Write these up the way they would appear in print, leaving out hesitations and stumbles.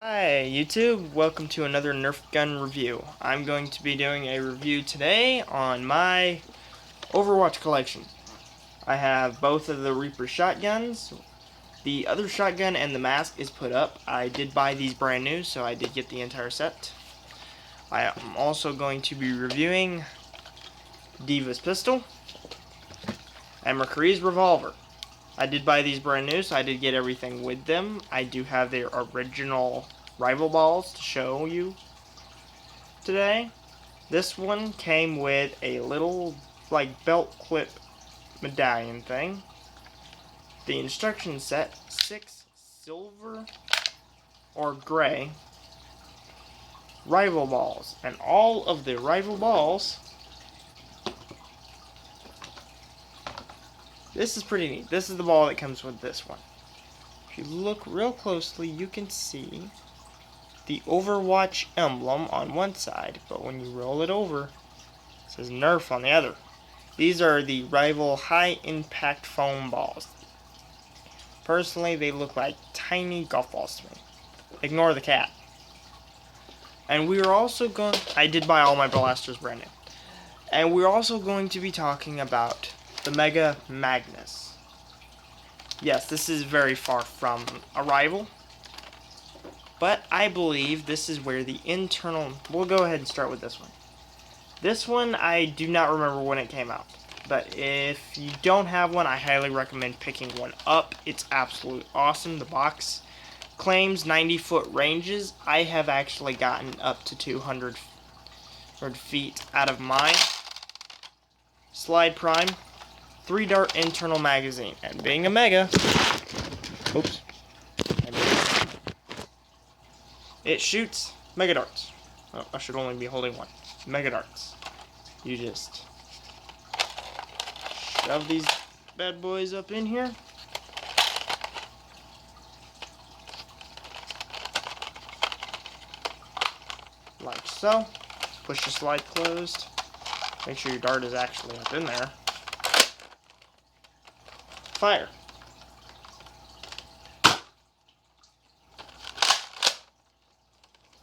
Hi YouTube, welcome to another Nerf gun review. I'm going to be doing a review today on my Overwatch collection. I have both of the Reaper shotguns. The other shotgun and the mask is put up. I did buy these brand new, so I did get the entire set. I am also going to be reviewing Diva's pistol and McCree's revolver. I did buy these brand new, so I did get everything with them. I do have their original rival balls to show you today. This one came with a little like belt clip medallion thing. The instruction set, 6 silver or gray rival balls, and all of the rival balls. This is pretty neat. This is the ball that comes with this one. If you look real closely, you can see the Overwatch emblem on one side, but when you roll it over, it says Nerf on the other. These are the rival high impact foam balls. Personally, they look like tiny golf balls to me. Ignore the cat. And we are also going, I did buy all my blasters brand new. And we're also going to be talking about the Mega Magnus. Yes, this is very far from a rival, but I believe this is where the internal... We'll go ahead and start with this one. This one, I do not remember when it came out, but if you don't have one, I highly recommend picking one up. It's absolutely awesome. The box claims 90-foot ranges. I have actually gotten up to 200 feet out of mine. Slide prime, 3-dart internal magazine, and being a mega, oops, it shoots mega darts. Oh, I should only be holding one. Mega darts. You just shove these bad boys up in here. Like so. Push the slide closed. Make sure your dart is actually up in there. Fire.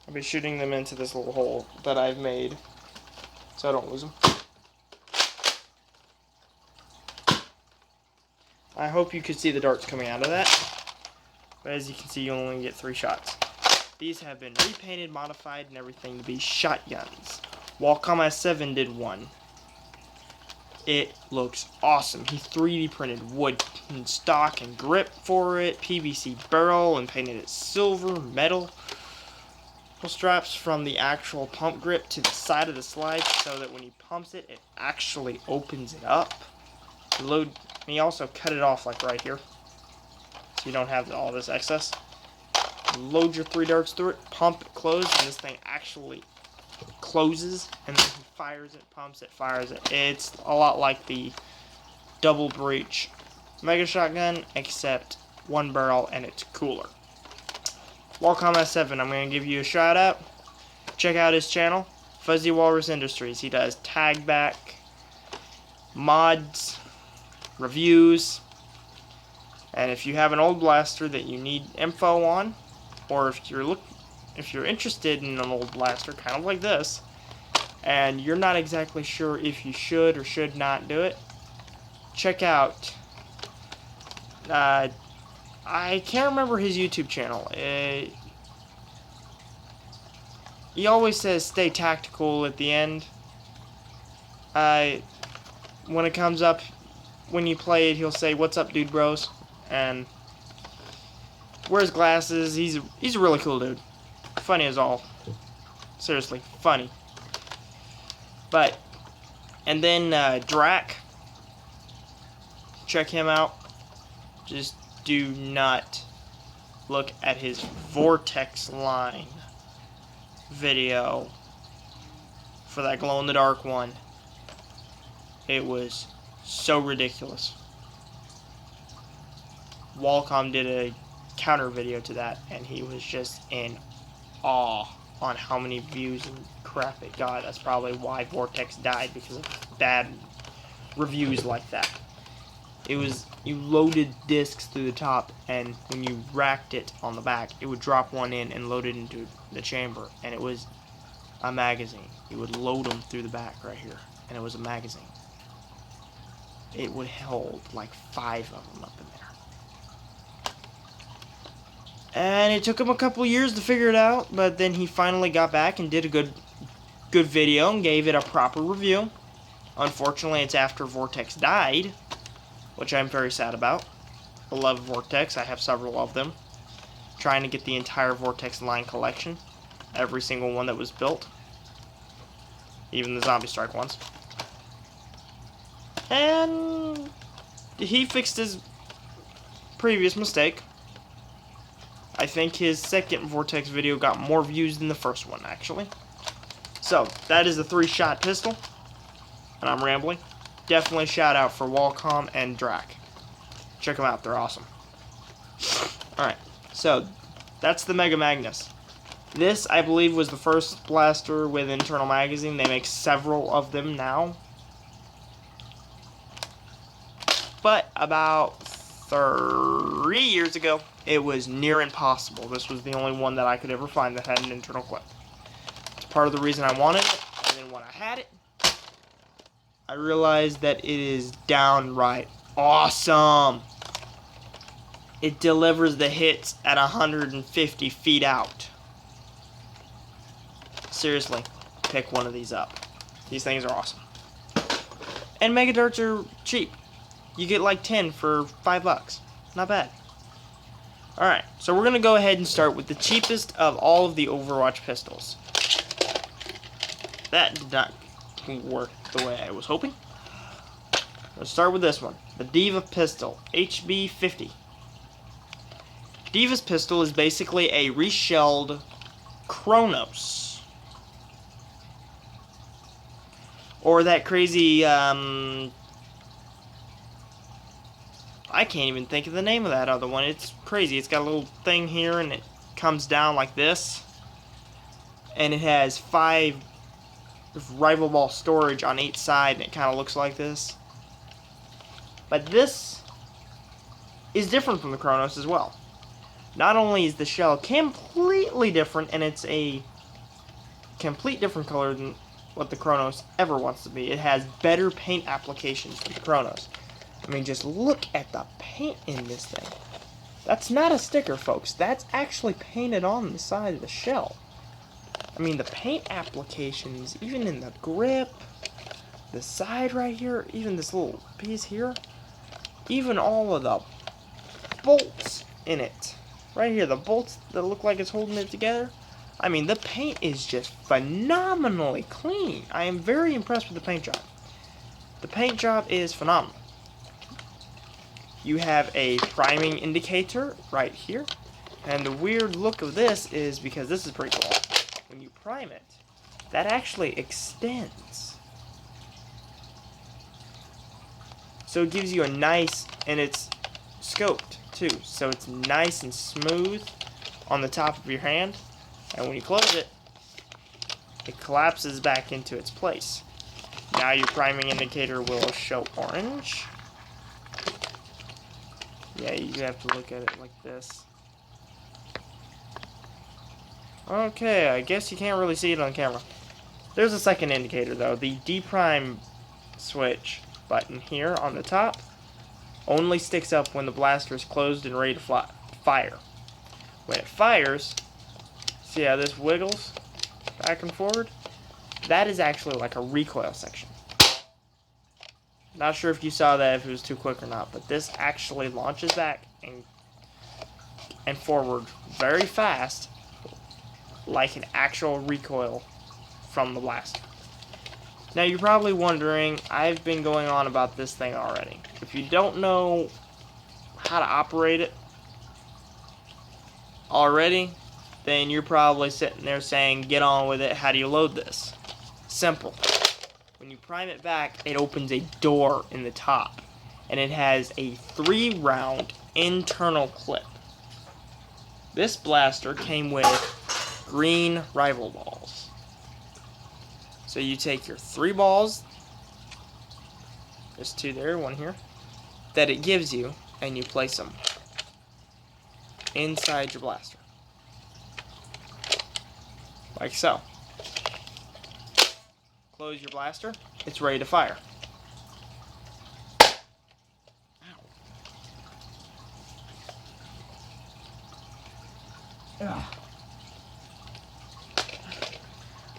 I'll be shooting them into this little hole that I've made so I don't lose them. I hope you could see the darts coming out of that, but as you can see, you only get 3 shots. These have been repainted, modified, and everything to be shotguns. Qualcomm S7 did one. It looks awesome. He 3D printed wood and stock and grip for it, PVC barrel, and painted it silver, metal. Straps from the actual pump grip to the side of the slide so that when he pumps it, it actually opens it up. He also cut it off like right here so you don't have all this excess. Load your 3 darts through it, pump it closed, and this thing actually closes, and then he fires it, pumps it, fires it. It's a lot like the double breech mega shotgun, except 1 barrel and it's cooler. Qualcomm S7, I'm going to give you a shout out. Check out his channel, Fuzzy Walrus Industries. He does tag back, mods, reviews, and if you have an old blaster that you need info on, or if you're interested in an old blaster, kind of like this, and you're not exactly sure if you should or should not do it, check out, I can't remember his YouTube channel. He always says stay tactical at the end. When it comes up, when you play it, he'll say, "What's up, dude bros?" And wears glasses. He's a really cool dude. Funny as all. Seriously, funny. But, and then Drac. Check him out. Just do not look at his Vortex line video for that glow-in-the-dark one. It was so ridiculous. Qualcomm did a counter video to that, and he was just in awe on how many views and crap it got. That's probably why Vortex died, because of bad reviews like that. It was you loaded discs through the top, and when you racked it on the back, it would drop one in and load it into the chamber, and it was a magazine. You would load them through the back right here, and it was a magazine. It would hold like 5 of them up in there. And it took him a couple years to figure it out, but then he finally got back and did a good video and gave it a proper review. Unfortunately, it's after Vortex died, which I'm very sad about. I love Vortex. I have several of them. Trying to get the entire Vortex line collection. Every single one that was built. Even the Zombie Strike ones. And he fixed his previous mistake. I think his second Vortex video got more views than the first one, actually. So, that is the 3-shot pistol. And I'm rambling. Definitely shout out for Wallcom and Drac. Check them out, they're awesome. Alright, so that's the Mega Magnus. This, I believe, was the first blaster with internal magazine. They make several of them now. But about 3 years ago, it was near impossible. This was the only one that I could ever find that had an internal clip. It's part of the reason I wanted it, and then when I had it, I realized that it is downright awesome. It delivers the hits at 150 feet out. Seriously, pick one of these up. These things are awesome. And Mega Darts are cheap. You get like 10 for $5. Not bad. Alright, so we're going to go ahead and start with the cheapest of all of the Overwatch pistols. That did not work the way I was hoping. Let's start with this one. The Diva Pistol, HB50. Diva's pistol is basically a reshelled Kronos. Or that crazy, I can't even think of the name of that other one. It's crazy. It's got a little thing here and it comes down like this. And it has 5 rival ball storage on each side, and it kind of looks like this. But this is different from the Kronos as well. Not only is the shell completely different, and it's a complete different color than what the Kronos ever wants to be, it has better paint applications than the Kronos. I mean, just look at the paint in this thing. That's not a sticker, folks. That's actually painted on the side of the shell. I mean, the paint applications, even in the grip, the side right here, even this little piece here, even all of the bolts in it. Right here, the bolts that look like it's holding it together. I mean, the paint is just phenomenally clean. I am very impressed with the paint job. The paint job is phenomenal. You have a priming indicator right here. And the weird look of this is, because this is pretty cool, when you prime it, that actually extends. So it gives you a nice, and it's scoped too, so it's nice and smooth on the top of your hand. And when you close it, it collapses back into its place. Now your priming indicator will show orange. Yeah, you have to look at it like this. Okay, I guess you can't really see it on camera. There's a second indicator though. The D-prime switch button here on the top only sticks up when the blaster is closed and ready to fire. When it fires, see how this wiggles back and forward? That is actually like a recoil section. Not sure if you saw that, if it was too quick or not, but this actually launches back and forward very fast, like an actual recoil from the blaster. Now you're probably wondering, I've been going on about this thing already. If you don't know how to operate it already, then you're probably sitting there saying, get on with it, how do you load this? Simple. When you prime it back, it opens a door in the top, and it has a 3-round internal clip. This blaster came with green rival balls. So you take your 3 balls, there's 2 there, 1 here, that it gives you, and you place them inside your blaster. Like so. Close your blaster, it's ready to fire. Ow.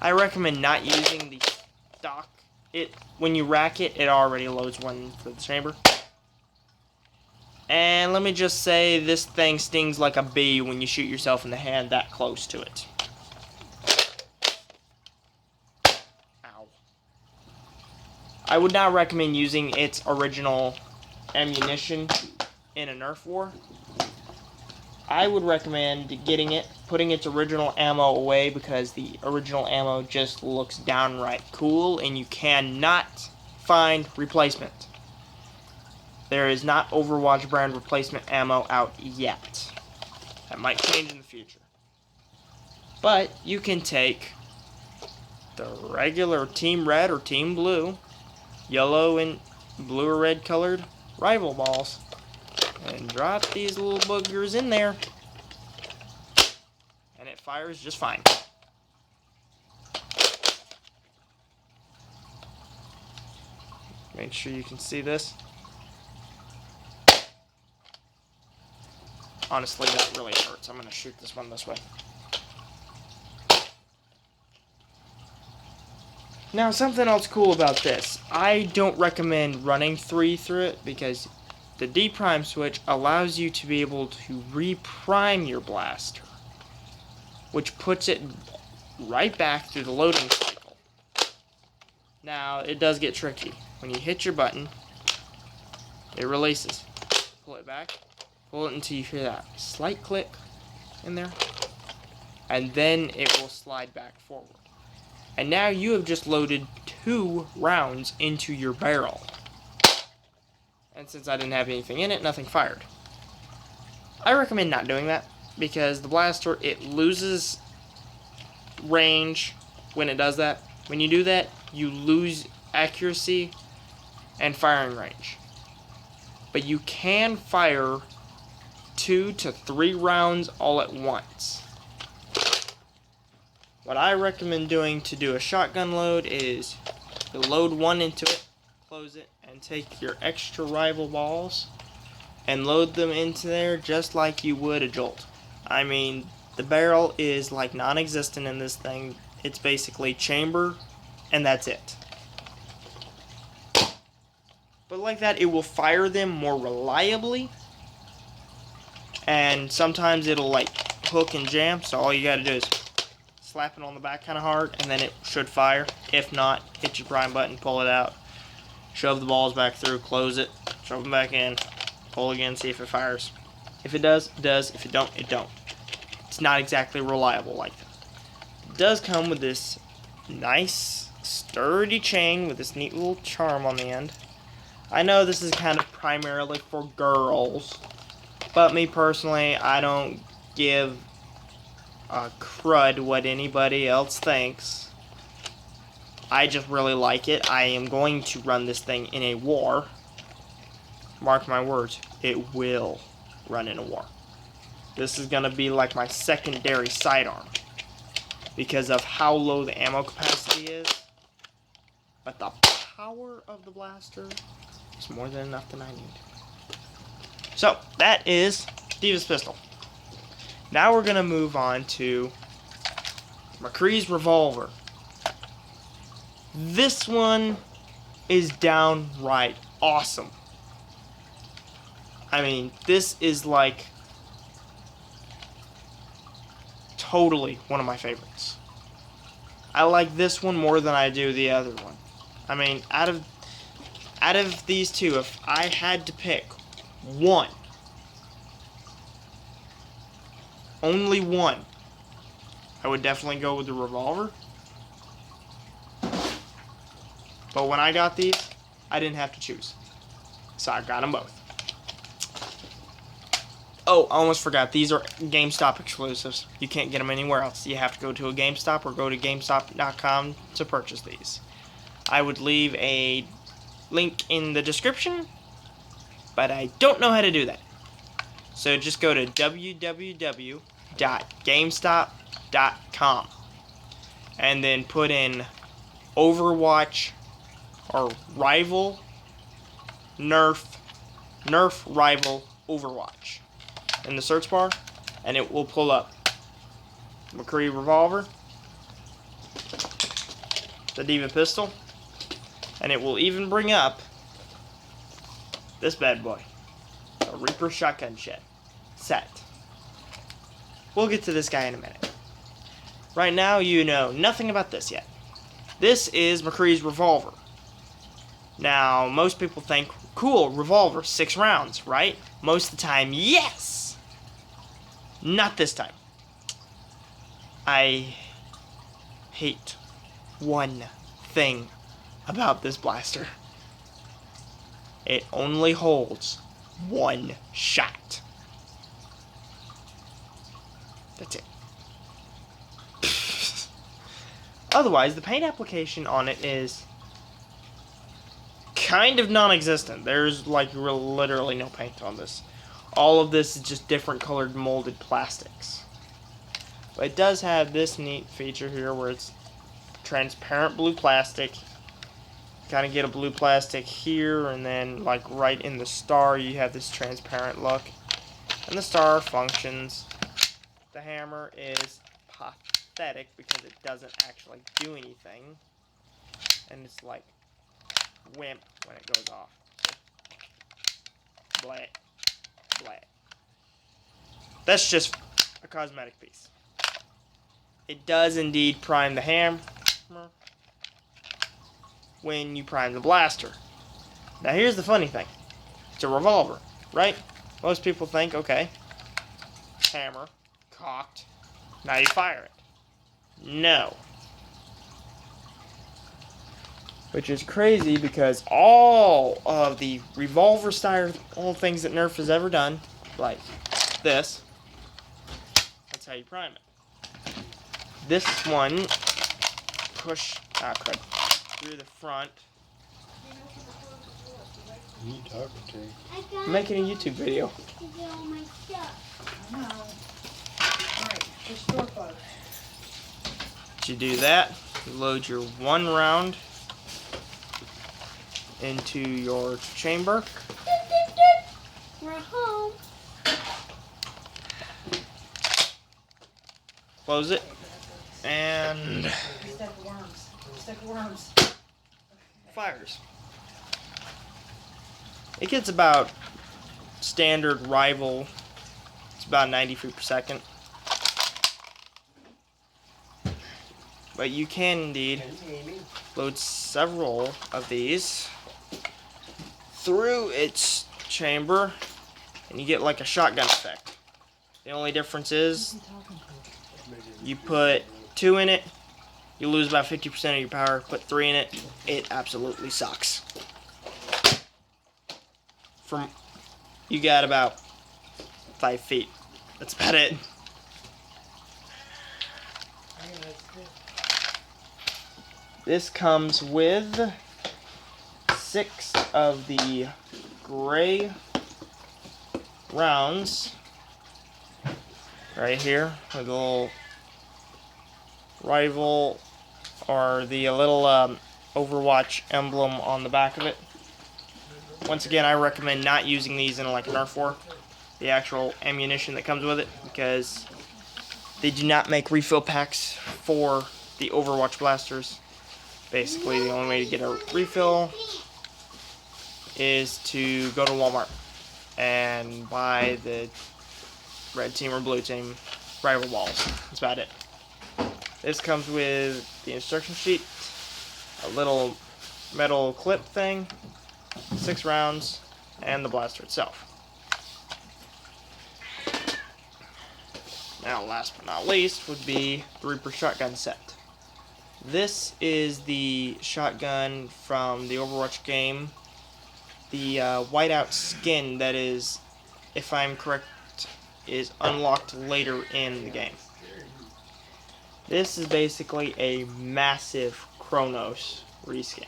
I recommend not using the stock. When you rack it, it already loads one into the chamber. And let me just say, this thing stings like a bee when you shoot yourself in the hand that close to it. Ow. I would not recommend using its original ammunition in a Nerf war. I would recommend getting it, putting its original ammo away, because the original ammo just looks downright cool and you cannot find replacement. There is not Overwatch brand replacement ammo out yet. That might change in the future. But you can take the regular Team Red or Team Blue, yellow and blue or red colored rival balls, and drop these little boogers in there, and it fires just fine. Make sure you can see this. Honestly, that really hurts. I'm going to shoot this one this way. Now, something else cool about this. I don't recommend running 3 through it, because the D-prime switch allows you to be able to reprime your blaster, which puts it right back through the loading cycle. Now, it does get tricky. When you hit your button, it releases. Pull it back. Pull it until you hear that slight click in there, and then it will slide back forward. And now you have just loaded 2 rounds into your barrel. And since I didn't have anything in it, nothing fired. I recommend not doing that, because the blaster, it loses range when it does that. When you do that, you lose accuracy and firing range. But you can fire 2 to 3 rounds all at once. What I recommend doing to do a shotgun load is you load 1 into it, close it, and take your extra rival balls and load them into there just like you would a Jolt. I mean, the barrel is like non-existent in this thing. It's basically chamber, and that's it. But like that, it will fire them more reliably. And sometimes it'll like hook and jam, so all you gotta do is slap it on the back kind of hard, and then it should fire. If not, hit your prime button, pull it out, shove the balls back through, close it, shove them back in, pull again, see if it fires. If it does, it does. If it don't, it don't. It's not exactly reliable like that. It does come with this nice, sturdy chain with this neat little charm on the end. I know this is kind of primarily for girls, but me personally, I don't give a crud what anybody else thinks. I just really like it. I am going to run this thing in a war. Mark my words, it will run in a war. This is going to be like my secondary sidearm because of how low the ammo capacity is. But the power of the blaster is more than enough that I need. So, that is Diva's pistol. Now we're going to move on to McCree's revolver. This one is downright awesome. I mean, this is like totally one of my favorites. I like this one more than I do the other one. I mean, out of these two, if I had to pick one, only one, I would definitely go with the revolver. But when I got these, I didn't have to choose. So I got them both. Oh, I almost forgot. These are GameStop exclusives. You can't get them anywhere else. You have to go to a GameStop or go to GameStop.com to purchase these. I would leave a link in the description but I don't know how to do that. So just go to www.gamestop.com and then put in Overwatch or Rival Nerf Rival Overwatch in the search bar, and it will pull up McCree revolver, the Diva pistol, and it will even bring up this bad boy, a Reaper shotgun set. We'll get to this guy in a minute. Right now, you know nothing about this yet. This is McCree's revolver. Now, most people think, cool, revolver, 6 rounds, right? Most of the time, yes! Not this time. I hate one thing about this blaster. It only holds 1 shot. That's it. Otherwise, the paint application on it is kind of non-existent. There's like literally no paint on this. All of this is just different colored molded plastics. But it does have this neat feature here where it's transparent blue plastic. Kind of get a blue plastic here, and then like right in the star you have this transparent look. And the star functions. The hammer is pathetic because it doesn't actually do anything. And it's like wimp when it goes off. Blah. Blah. That's just a cosmetic piece. It does indeed prime the hammer when you prime the blaster. Now here's the funny thing. It's a revolver, right? Most people think, okay, hammer, cocked, now you fire it. No. Which is crazy because all of the revolver style things that Nerf has ever done, like this, that's how you prime it. This one, push through the front. Who are you talking to? I'm making a YouTube video. I know. Alright, the store closed. You do that, you load your 1 round into your chamber. We're home. Close it, and Stick worms. Stick worms. fires. It gets about standard rival. It's about 90 feet per second. But you can indeed load several of these through its chamber, and you get like a shotgun effect. The only difference is you put 2 in it, you lose about 50% of your power. Put 3 in it, it absolutely sucks. You got about 5 feet. That's about it. This comes with 6 of the gray rounds right here with a little rival or the little Overwatch emblem on the back of it. Once again, I recommend not using these in like a Nerf war, the actual ammunition that comes with it, because they do not make refill packs for the Overwatch blasters. Basically, the only way to get a refill is to go to Walmart and buy the red team or blue team rival balls. That's about it. This comes with the instruction sheet, a little metal clip thing, 6 rounds, and the blaster itself. Now, last but not least, would be the Reaper shotgun set. This is the shotgun from the Overwatch game. The whiteout skin that is, if I'm correct, is unlocked later in the game. This is basically a massive Kronos reskin.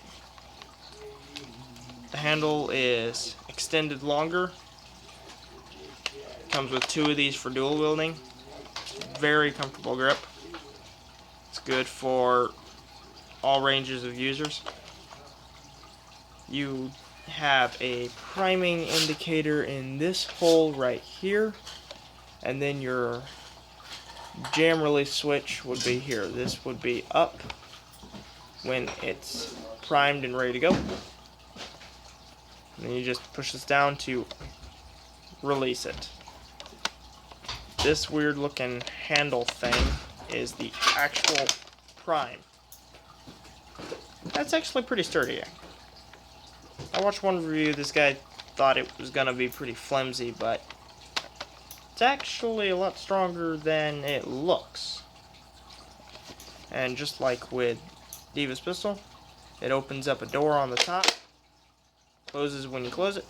The handle is extended longer. Comes with 2 of these for dual wielding. Very comfortable grip. It's good for all ranges of users. You have a priming indicator in this hole right here, and then your jam release switch would be here. This would be up when it's primed and ready to go. And then you just push this down to release it. This weird looking handle thing is the actual prime. That's actually pretty sturdy. I watched one review, this guy thought it was gonna be pretty flimsy, but it's actually a lot stronger than it looks. And just like with Diva's pistol, it opens up a door on the top, closes when you close it,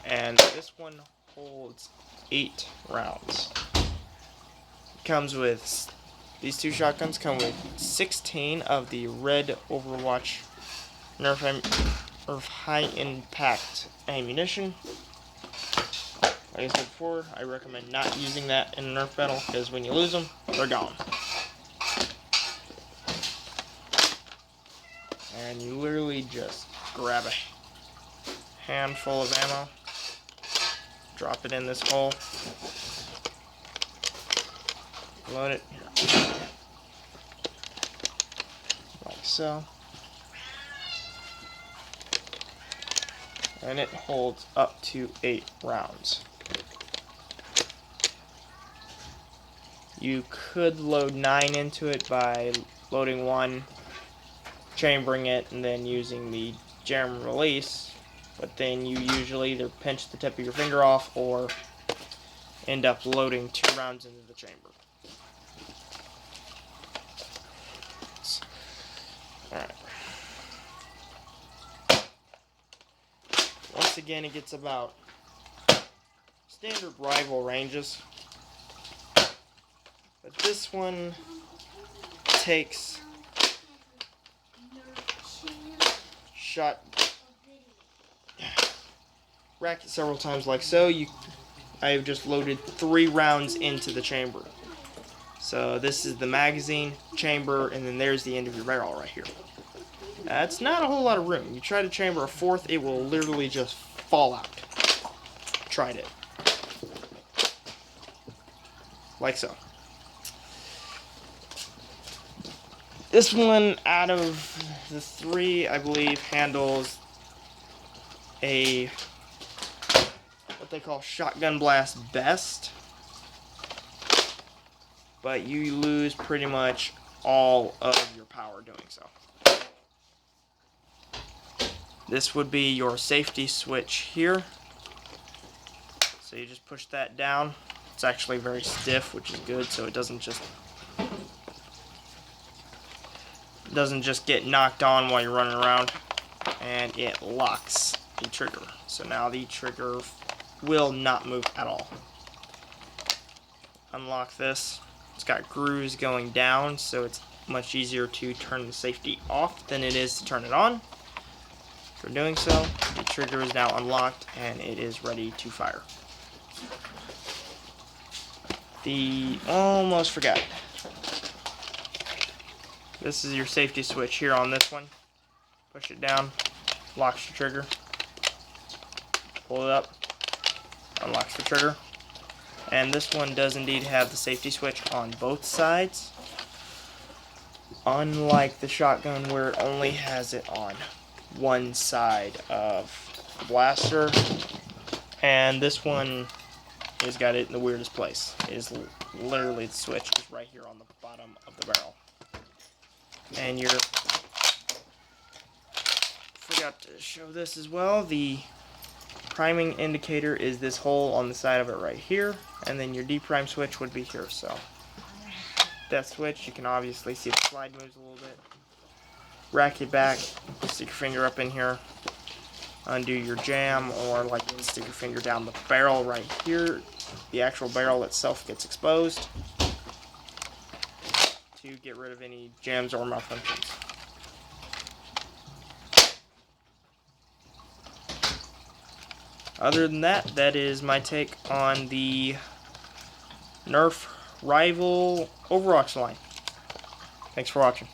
and this one holds 8 rounds. It comes with, these 2 shotguns come with 16 of the red OverWatch Nerf high impact ammunition. Like I said before, I recommend not using that in a Nerf battle because when you lose them, they're gone. And you literally just grab a handful of ammo, drop it in this hole, load it like so, and it holds up to 8 rounds. You could load 9 into it by loading 1, chambering it, and then using the jam release, but then you usually either pinch the tip of your finger off or end up loading 2 rounds into the chamber. Alright. Once again, it gets about standard rival ranges, but this one takes shot, rack it several times like so. I have just loaded 3 rounds into the chamber. So this is the magazine, chamber, and then there's the end of your barrel right here. It's not a whole lot of room. You try to chamber a 4th, it will literally just fall out. Tried it. Like so. This one, out of the 3, I believe, handles a, what they call shotgun blast best. But you lose pretty much all of your power doing so. This would be your safety switch here. So you just push that down. It's actually very stiff, which is good, so it doesn't just get knocked on while you're running around. And it locks the trigger. So now the trigger will not move at all. Unlock this. It's got grooves going down, so it's much easier to turn the safety off than it is to turn it on. For doing so, the trigger is now unlocked and it is ready to fire. Almost forgot. This is your safety switch here on this one. Push it down, locks the trigger. Pull it up, unlocks the trigger. And this one does indeed have the safety switch on both sides. Unlike the shotgun where it only has it on one side of the blaster. And this one has got it in the weirdest place. It is literally the switch is right here on the bottom of the barrel. And forgot to show this as well. The priming indicator is this hole on the side of it right here, and then your deprime switch would be here. So that switch, you can obviously see the slide moves a little bit. Rack it back, stick your finger up in here, undo your jam, or like stick your finger down the barrel right here. The actual barrel itself gets exposed to get rid of any jams or malfunctions. other than that, that is my take on the Nerf rival Overwatch line. Thanks for watching.